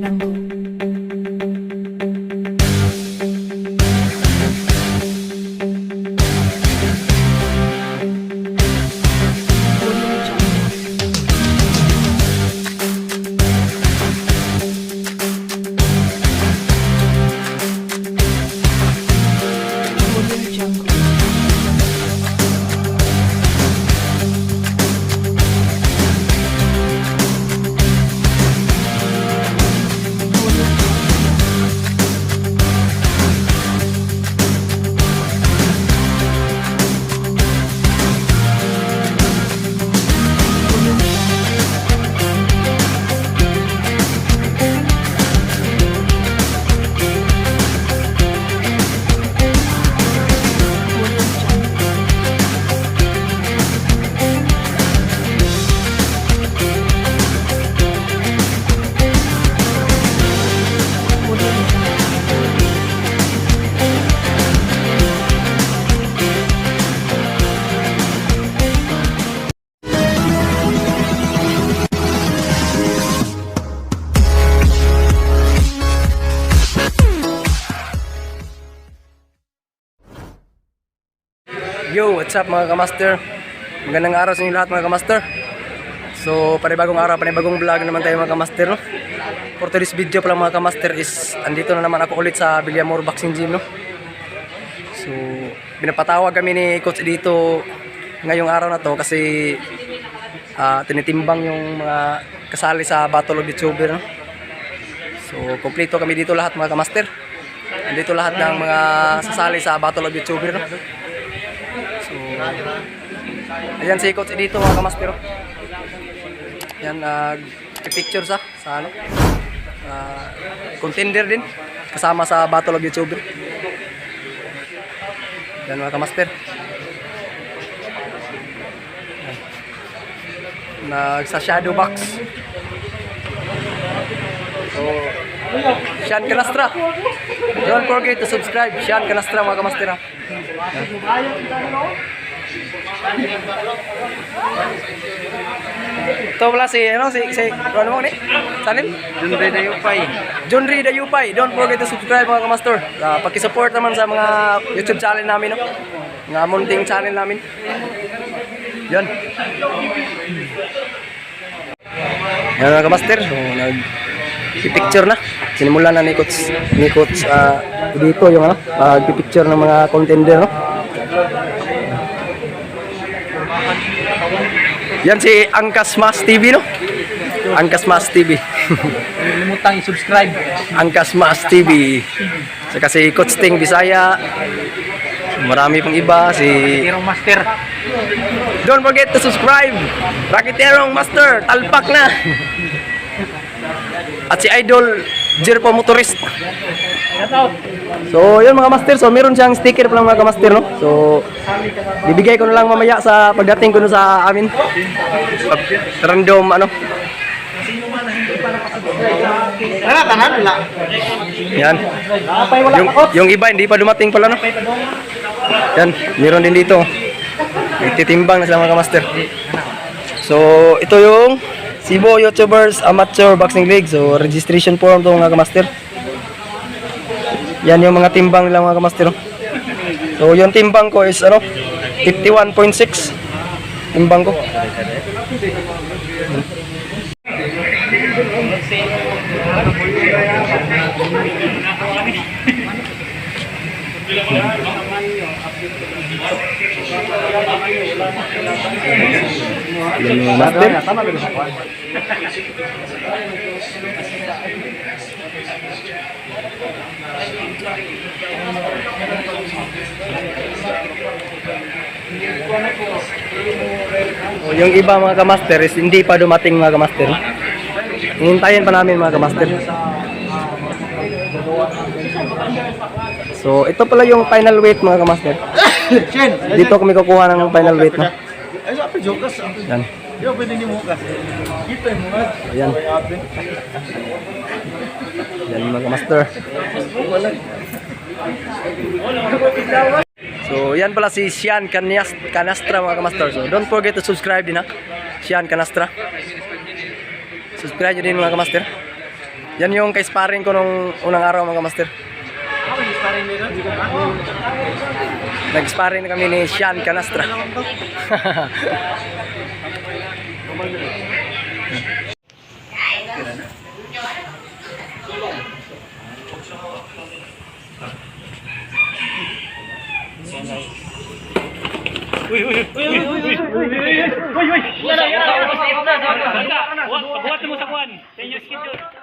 Yo, what's up mga kamaster? Magandang araw sa inyo lahat mga kamaster. So, panibagong araw, panibagong vlog naman tayo mga kamaster, no? For today's video pala mga kamaster is andito na naman ako ulit sa Villamor Boxing Gym, no? So, pinapatawag kami ni coach dito ngayong araw na to kasi tinitimbang yung mga kasali sa Battle of YouTuber, no? So, kompleto kami dito lahat mga kamaster. Andito lahat ng mga sasali sa Battle of YouTuber, no? So, ayan si coach dito mga kamaster. Yan, picture sa ano, contender din kasama sa Battle of YouTuber. Yan mga kamaster. Nagsa shadow box. So, Sean Canastra. Don't forget to subscribe. Sean Canastra mga kamaster. Ito pala si ano mo ni? Sanin? Junri Dayupay. Junri Dayupay. Don't forget to subscribe mga kamaster. Paki-support naman sa mga YouTube channel namin, no? Mga munting channel namin. Yan. Yan mga kamaster. So, nag-picture na. Sinimulan na ni coach dito yung ano, picture ng mga contender, no? Yan si Angkas Mas TV, no? Angkas Mas TV. Lilimutang i-subscribe. Angkas Mas TV. Saka si Coach Ting Bisaya. Marami pang iba. Si Tirong Master. Don't forget to subscribe. Rakiterong Master. Talpak na. At si Idol Jerpo Motorist. So yun mga master, so meron siyang sticker pa lang mga master, no? So bibigay ko na lang mamaya sa pagdating ko sa amin. Random ano. Yan. Yung iba hindi pa dumating pala, no? Yan, meron din dito. Nagtitimbang na sila mga master. So ito yung Cebu YouTubers Amateur Boxing League. So registration form to mga master. Yan yung mga timbang nila mga kamaster. So yung timbang ko is ano, 51.6 timbang ko. Yan yung master. Yung iba mga kamaster is hindi pa dumating mga kamaster. Hintayin pa namin mga kamaster. So ito pala yung final weight mga kamaster. Dito kami kukuha ng final weight, no? Yan. Ayan. Yan mga kamaster. So yan pala si Sean Canastra mga kamaster. So don't forget to subscribe din, ha. Sean Canastra. Subscribe nyo din mga kamaster. Yan yung kay-sparring ko nung unang araw mga master. Nag-sparring na kami ni Sean Canastra. Buat mo sa kwan. Sa inyo schedule.